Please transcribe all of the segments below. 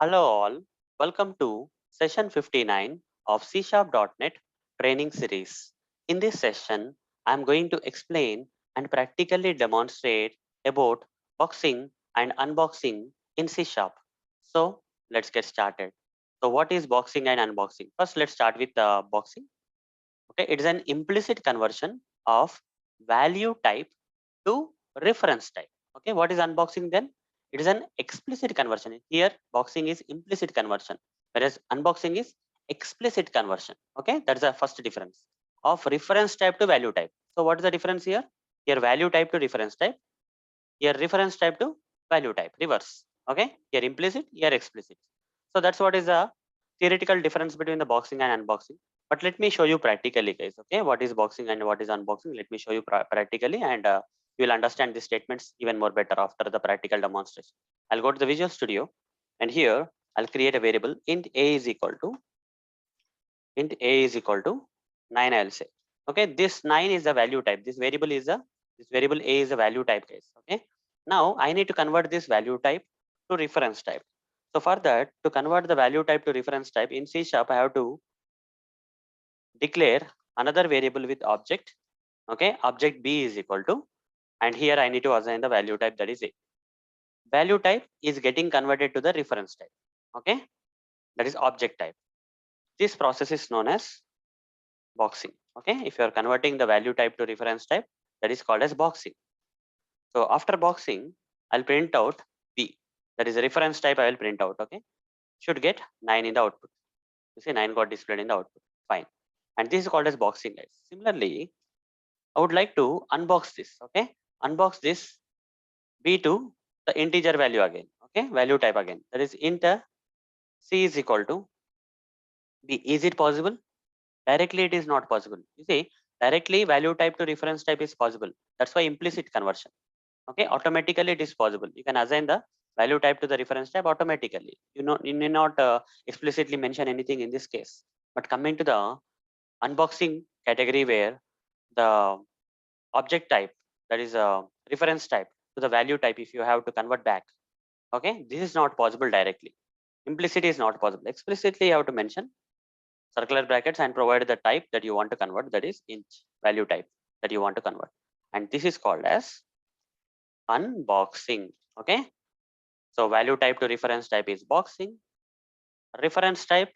Hello all, welcome to session 59 of CSharp.net training series. In this session, I am going to explain and practically demonstrate about boxing and unboxing in C Sharp. So let's get started. So what is boxing and unboxing? First, let's start with boxing. Okay, it is an implicit conversion of value type to reference type. Okay, what is unboxing then? It is an explicit conversion. Here, boxing is implicit conversion, whereas unboxing is explicit conversion. Okay, that's the first difference of reference type to value type. So, what is the difference here? Here, value type to reference type. Here, reference type to value type. Reverse. Okay, here implicit, here explicit. So, that's what is the theoretical difference between the boxing and unboxing. But let me show you practically, guys. Okay, what is boxing and what is unboxing? Let me show you practically, and you will understand these statements even more better after the practical demonstration. I'll go to the Visual Studio, and here I'll create a variable int a is equal to 9. I'll say, okay, this 9 is the value type. This variable a is a value type, guys. Okay, now I need to convert this value type to reference type. So for that, to convert the value type to reference type in C Sharp, I have to declare another variable with object. Okay, object b is equal to, and here I need to assign the value type, that is a. Value type is getting converted to the reference type. Okay, that is object type. This process is known as boxing. Okay, if you are converting the value type to reference type, that is called as boxing. So after boxing, I'll print out b, that is a reference type. I will print out. Okay, should get 9 in the output. You see 9 got displayed in the output. Fine, and this is called as boxing, guys. Similarly, I would like to unbox this. Okay, unbox this b to the integer value again. Okay, value type again, that is int c is equal to b. Is it possible? Directly it is not possible. You see, directly value type to reference type is possible. That's why implicit conversion. Okay, automatically it is possible. You can assign the value type to the reference type automatically. You need not explicitly mention anything in this case. But coming to the unboxing category, where the object type, that is a reference type, to the value type, if you have to convert back, okay, this is not possible directly. Implicit is not possible. Explicitly you have to mention circular brackets and provide the type that you want to convert, that is int value type that you want to convert, and this is called as unboxing. Okay, so value type to reference type is boxing, reference type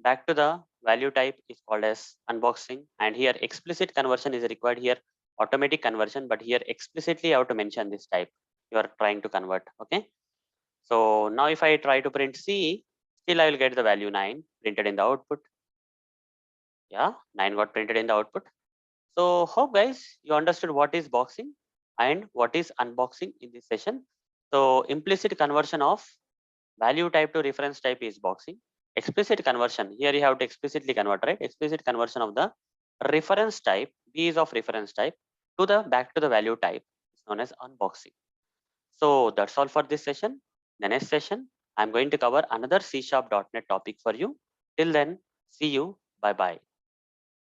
back to the value type is called as unboxing, and here explicit conversion is required. Here automatic conversion, but here explicitly you have to mention this type you are trying to convert. Okay, so now if I try to print c, still I will get the value 9 printed in the output. Yeah, 9 got printed in the output. So hope guys you understood what is boxing and what is unboxing in this session. So implicit conversion of value type to reference type is boxing. Explicit conversion, here you have to explicitly convert, right? Explicit conversion of the reference type, b is of reference type, to the back to the value type is known as unboxing. So that's all for this session. The next session, I'm going to cover another C#.NET topic for you. Till then, see you. Bye bye.